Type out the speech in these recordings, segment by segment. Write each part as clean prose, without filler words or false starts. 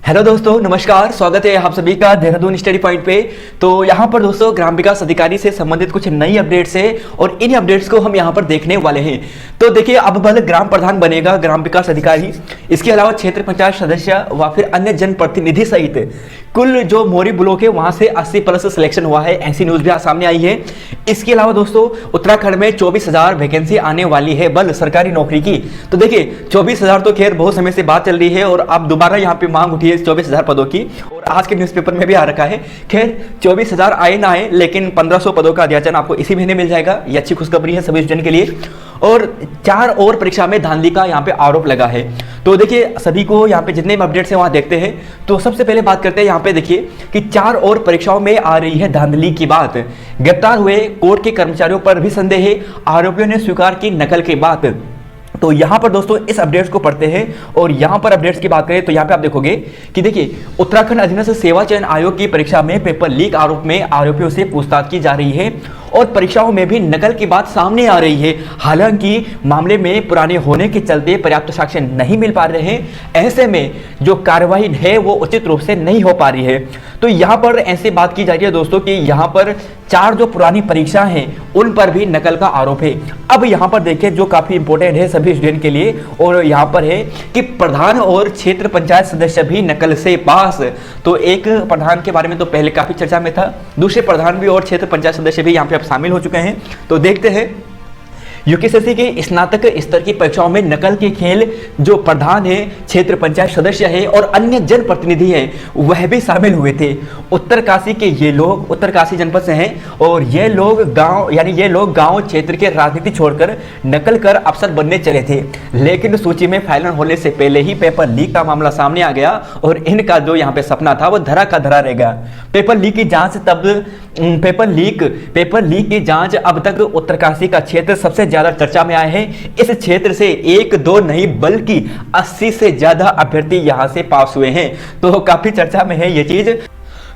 Hello दोस्तों, नमस्कार। स्वागत है आप सभी का देहरादून स्टडी पॉइंट पे। तो यहाँ पर दोस्तों ग्राम विकास अधिकारी से संबंधित कुछ नई अपडेट्स है और इन अपडेट्स को हम यहाँ पर देखने वाले हैं। तो देखिए, अब भले ग्राम प्रधान बनेगा ग्राम विकास अधिकारी, इसके अलावा क्षेत्र पंचायत सदस्य व फिर अन्य जनप्रतिनिधि सहित कुल जो मोरी ब्लॉक है वहां से 80+ सिलेक्शन हुआ है, ऐसी न्यूज भी सामने आई है। इसके अलावा दोस्तों उत्तराखंड में 24,000 वैकेंसी आने वाली है बल सरकारी नौकरी की। तो देखिए 24,000 तो खैर बहुत समय से बात चल रही है और अब दोबारा यहाँ पे मांग उठी है 24,000 पदों की और आज के न्यूज़पेपर में भी आ रखा है। खैर 24,000 आए ना आए, लेकिन 1500 पदों का अध्याचन आपको इसी महीने मिल जाएगा। ये अच्छी खुशखबरी है सभी स्टूडेंट के लिए। और 4 और परीक्षा में धांधली का यहाँ पे आरोप लगा है। तो देखिए सभी को यहाँ पे जितने भी अपडेट्स हैं वहां देखते हैं। तो सबसे पहले बात करते हैं यहाँ पे देखिए कि 4 और परीक्षाओं में आ रही है धांधली की बात। गिरफ्तार हुए कोर्ट के कर्मचारियों पर भी संदेह है, आरोपियों ने स्वीकार की नकल की बात। तो यहां पर दोस्तों इस अपडेट्स को पढ़ते हैं और यहां पर अपडेट्स की बात करें तो यहां पे आप देखोगे कि देखिए उत्तराखंड अधीनस्थ सेवा चयन आयोग की परीक्षा में पेपर लीक आरोप में आरोपियों से पूछताछ की जा रही है और परीक्षाओं में भी नकल की बात सामने आ रही है। हालांकि मामले में पुराने होने के चलते पर्याप्त साक्ष्य नहीं मिल पा रहे हैं, ऐसे में जो कार्रवाई है वो उचित रूप से नहीं हो पा रही है। तो यहां पर ऐसी बात की जा रही है दोस्तों कि यहां पर 4 जो पुरानी परीक्षा हैं उन पर भी नकल का आरोप है। अब यहां पर देखिए जो काफी इंपॉर्टेंट है सभी स्टूडेंट के लिए, और यहां पर है कि प्रधान और क्षेत्र पंचायत सदस्य भी नकल से पास। तो एक प्रधान के बारे में तो पहले काफी चर्चा में था, दूसरे प्रधान भी और क्षेत्र पंचायत सदस्य भी यहां पे अब शामिल हो चुके हैं। तो देखते हैं यूकेएसएससी के स्नातक स्तर की परीक्षाओं में नकल के खेल जो प्रधान है, क्षेत्र पंचायत सदस्य है और अन्य जनप्रतिनिधि है वह भी शामिल हुए थे। उत्तरकाशी के ये लोग उत्तरकाशी जनपद से हैं और ये लोग गांव क्षेत्र के राजनीति छोड़कर नकल कर अफसर बनने चले थे, लेकिन सूची में फाइनल होने से पहले ही पेपर लीक का मामला सामने आ गया और इनका जो यहाँ पे सपना था वो धरा का धरा रह गया। पेपर लीक की जांच अब तक उत्तरकाशी का क्षेत्र सबसे ज्यादा चर्चा में आए हैं। इस क्षेत्र से 1-2 नहीं बल्कि 80 से ज्यादा अभ्यर्थी यहां से पास हुए हैं। तो काफी चर्चा में है ये चीज।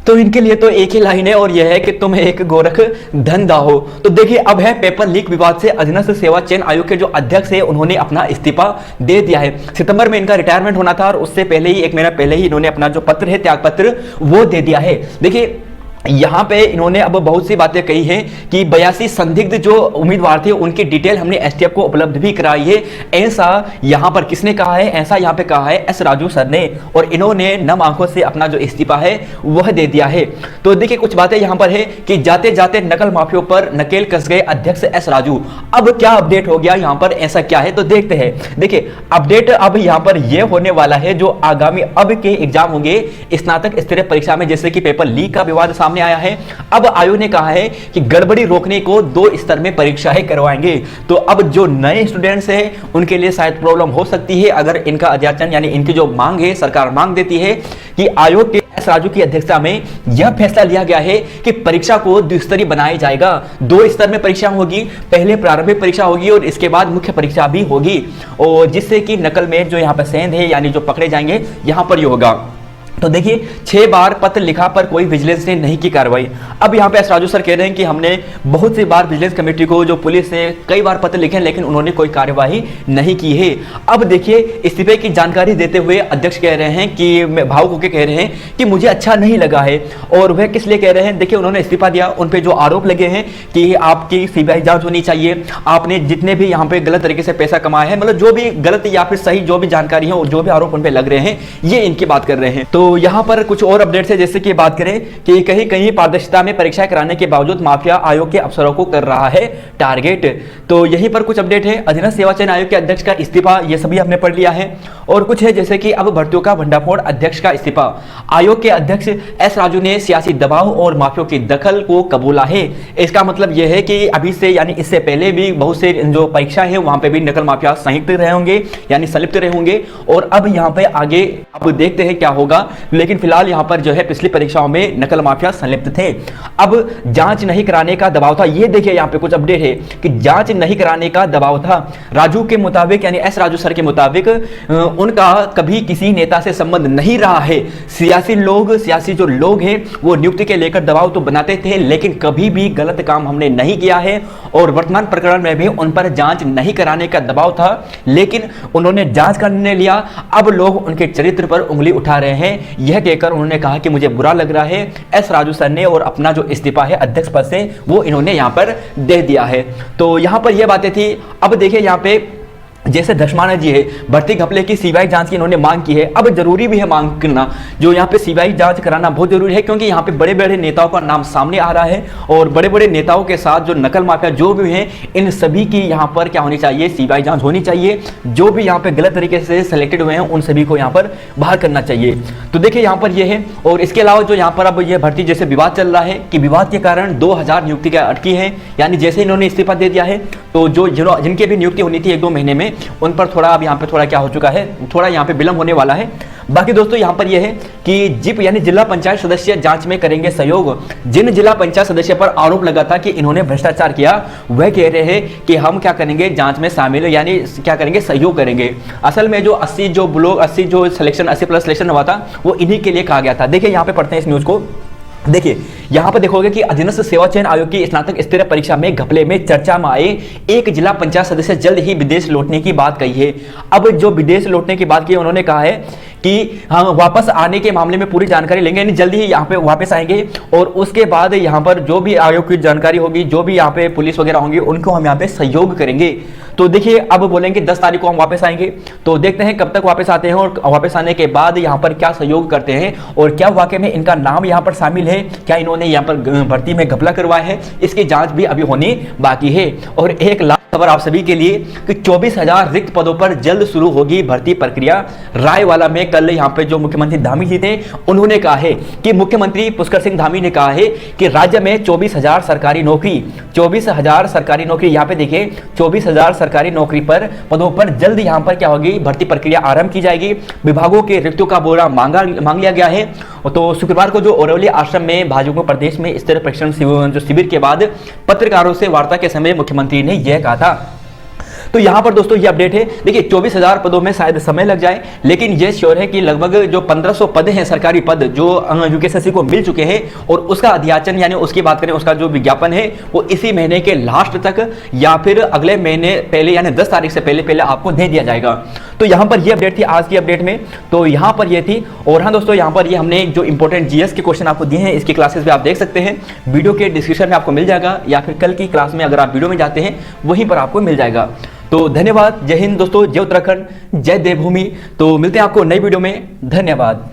तो इनके लिए तो एक ही लाइन है और यह है कि तुम एक गोरख धंधा हो। तो देखिए अब है पेपर लीक विवाद से अधीनस्थ सेवा चयन आयोग के जो अध्यक्ष है उन्होंने अपना इस्तीफा दे दिया है। सितंबर में इनका रिटायरमेंट होना था और उससे पहले ही 1 महीना पहले ही इन्होंने अपना जो पत्र है त्याग पत्र वो दे दिया है। देखिए यहां पे इन्होंने अब बहुत सी बातें कही हैं कि 82 संदिग्ध जो उम्मीदवार थे उनकी डिटेल हमने एसटीएफ को उपलब्ध भी कराई है। ऐसा यहां पर किसने कहा है? ऐसा यहां पे कहा है एस राजू सर ने, और इन्होंने नम आंखों से अपना जो इस्तीफा है वह दे दिया है। तो देखिए कुछ बातें यहां पर है कि जाते जाते नकल माफियों पर नकेल कस गए अध्यक्ष एस राजू। अब क्या अपडेट हो गया यहां पर, ऐसा क्या है तो देखते हैं। देखिए अपडेट अब यहां पर यह होने वाला है जो आगामी अब के एग्जाम होंगे स्नातक स्तरीय परीक्षा में, जैसे कि पेपर लीक का विवाद सामने आया है। अब आयोग ने कहा है कि गड़बड़ी रोकने को 2 स्तर में परीक्षाएं करवाएंगे। तो अब जो नए स्टूडेंट्स हैं उनके लिए शायद प्रॉब्लम हो सकती है अगर इनका अध्याचन यानी इनकी जो मांग है सरकार मांग देती है कि आयोग के एस राजू की अध्यक्षता में यह फैसला लिया गया है कि परीक्षा को द्विस्तरीय बनाया जाएगा। 2 स्तर में परीक्षा होगी, पहले प्रारंभिक परीक्षा होगी और इसके बाद मुख्य परीक्षा भी होगी, और जिससे कि नकल में जो यहाँ पर सेंध है यानी जो पकड़े जाएंगे यहां पर ये होगा। तो देखिए 6 बार पत्र लिखा पर कोई विजिलेंस ने नहीं की कार्रवाई। अब यहाँ पे एस राजू सर कह रहे हैं कि हमने बहुत सी बार विजिलेंस कमेटी को जो पुलिस ने कई बार पत्र लिखे लेकिन उन्होंने कोई कार्यवाही नहीं की है। अब देखिए इस्तीफे की जानकारी देते हुए अध्यक्ष कह रहे हैं कि भावुक होकर कह रहे हैं कि मुझे अच्छा नहीं लगा है। और वह किस लिए कह रहे हैं? देखिए उन्होंने इस्तीफा दिया, उन पर जो आरोप लगे हैं कि आपकी सीबीआई जांच होनी चाहिए, आपने जितने भी यहाँ पे गलत तरीके से पैसा कमाया है, मतलब जो भी गलत या फिर सही जो भी जानकारी है और जो भी आरोप उन पर लग रहे हैं ये इनकी बात कर रहे हैं। तो यहां पर कुछ और अपडेट्स है, जैसे कि बात करें कि कहीं कहीं पारदर्शिता में परीक्षा कराने के बावजूद माफिया आयोग के अफसरों को कर रहा है टारगेट। तो यहीं पर कुछ अपडेट है। अधीनस्थ सेवा चयन आयोग के अध्यक्ष का इस्तीफा ये सभी हमने पढ़ लिया है। और कुछ है जैसे कि अब भर्तियों का भंडाफोड़, अध्यक्ष का इस्तीफा। आयोग के अध्यक्ष एस राजू ने सियासी दबाव और माफियों की दखल को कबूला है। इसका मतलब यह है कि अभी से यानी इससे पहले भी बहुत से जो परीक्षा है वहां पे भी नकल माफिया संयुक्त रहे होंगे यानी संलिप्त रहे होंगे, और अब यहाँ पे आगे अब देखते हैं क्या होगा। लेकिन फिलहाल यहां पर जो है पिछली परीक्षाओं में नकल माफिया संलिप्त थे। अब जांच नहीं कराने का दबाव था। ये देखिए यहां पे कुछ अपडेट है कि जांच नहीं कराने का दबाव था। राजू के मुताबिक यानी एस राजू सर के मुताबिक उनका कभी किसी नेता से संबंध नहीं रहा है। सियासी जो लोग हैं वो नियुक्ति के लेकर दबाव तो बनाते थे लेकिन कभी भी गलत काम हमने नहीं किया है, और वर्तमान प्रकरण में भी उन पर जांच नहीं कराने का दबाव था, लेकिन उन्होंने जांच का निर्णय लिया। अब लोग उनके चरित्र पर उंगली उठा रहे हैं। यह कहकर उन्होंने कहा कि मुझे बुरा लग रहा है, एस राजू सर ने और अपना जो इस्तीफा है अध्यक्ष पद से वो इन्होंने यहाँ पर दे दिया है। तो यहाँ पर यह बातें थी। अब देखिए यहाँ पे जैसे धर्माना जी है, भर्ती घपले की सीबीआई जांच की इन्होंने मांग की है। अब जरूरी भी है मांग करना, जो यहाँ पे सीबीआई जांच कराना बहुत जरूरी है, क्योंकि यहाँ पे बड़े बड़े नेताओं का नाम सामने आ रहा है और बड़े बड़े नेताओं के साथ जो नकल माफिया जो भी हैं, इन सभी की यहाँ पर क्या होनी चाहिए, सीबीआई जांच होनी चाहिए। जो भी यहाँ पे गलत तरीके से सिलेक्टेड हुए हैं उन सभी को यहाँ पर बाहर करना चाहिए। तो देखिए यहाँ पर यह है। और इसके अलावा जो यहाँ पर अब यह भर्ती जैसे विवाद चल रहा है कि विवाद के कारण 2000 नियुक्ति का अटकी है, यानी जैसे इन्होंने इस्तीफा दे दिया है तो जो जिनकी भी नियुक्ति होनी थी 1-2 महीने में, उन पर थोड़ा अब यहाँ पे थोड़ा क्या हो चुका है, थोड़ा यहाँ पे विलंब होने वाला है। बाकी दोस्तों यहाँ पर यह है कि जिप यानी जिला पंचायत सदस्य जांच में करेंगे सहयोग। जिन जिला पंचायत सदस्य पर आरोप लगा था कि इन्होंने भ्रष्टाचार किया, वह कह रहे हैं कि हम क्या करेंगे, जांच में शामिल यानी क्या करेंगे, सहयोग करेंगे। असल में जो 80 जो सिलेक्शन 80+ सिलेक्शन हुआ था वो इन्हीं के लिए कहा गया था। देखिए यहाँ पे पढ़ते हैं इस न्यूज को। देखिए यहां पर देखोगे कि अधीनस्थ सेवा चयन आयोग की स्नातक स्तरीय परीक्षा में घपले में चर्चा में आए एक जिला पंचायत सदस्य जल्द ही विदेश लौटने की बात कही है। अब जो विदेश लौटने की बात की उन्होंने कहा है कि हाँ वापस आने के मामले में पूरी जानकारी लेंगे, यानी जल्दी ही यहाँ पे वापस आएंगे और उसके बाद यहाँ पर जो भी आयोग की जानकारी होगी, जो भी यहाँ पे पुलिस वगैरह होंगी, उनको हम यहाँ पे सहयोग करेंगे। तो देखिए अब बोलेंगे 10 तारीख को हम वापस आएंगे, तो देखते हैं कब तक वापस आते हैं और वापस आने के बाद यहाँ पर क्या सहयोग करते हैं और क्या वाकई में इनका नाम यहाँ पर शामिल है, क्या इन्होंने यहाँ पर भर्ती में घपला करवाया है, इसकी जांच भी अभी होनी बाकी है। और एक लाख खबर आप सभी के लिए कि 24,000 रिक्त पदों पर जल्द शुरू होगी भर्ती प्रक्रिया। रायवाला में कल यहाँ पे जो मुख्यमंत्री धामी जी थे उन्होंने कहा है कि मुख्यमंत्री पुष्कर सिंह धामी ने कहा है कि राज्य में 24,000 सरकारी नौकरी, 24,000 सरकारी नौकरी, यहाँ पे देखिए 24,000 सरकारी नौकरी पर पदों पर जल्द यहाँ पर क्या होगी, भर्ती प्रक्रिया आरंभ की जाएगी। विभागों के रिक्तों का ब्यौरा मांग लिया गया है। तो शुक्रवार को जो ओरवली आश्रम में भाजपा प्रदेश में स्तरीय प्रशिक्षण शिविर के बाद पत्रकारों से वार्ता के समय मुख्यमंत्री ने यह कहा था। तो यहां पर दोस्तों ये अपडेट है। देखिए 24,000 पदों में शायद समय लग जाए, लेकिन ये श्योर है कि लगभग जो 1500 पद हैं सरकारी पद जो यूकेएसएससी को मिल चुके हैं और उसका अध्याचन यानी उसकी बात करें, उसका जो विज्ञापन है वो इसी महीने के लास्ट तक या फिर अगले महीने पहले यानी 10 तारीख से पहले आपको दे दिया जाएगा। तो यहाँ पर ये अपडेट थी आज की अपडेट में, तो यहाँ पर ये थी। और हाँ दोस्तों, यहाँ पर ये हमने जो इंपॉर्टेंट जीएस के क्वेश्चन आपको दिए हैं, इसकी क्लासेस भी आप देख सकते हैं, वीडियो के डिस्क्रिप्शन में आपको मिल जाएगा या फिर कल की क्लास में अगर आप वीडियो में जाते हैं वहीं पर आपको मिल जाएगा। तो धन्यवाद। जय हिंद दोस्तों, जय उत्तराखंड, जय देवभूमि। तो मिलते हैं आपको नई वीडियो में। धन्यवाद।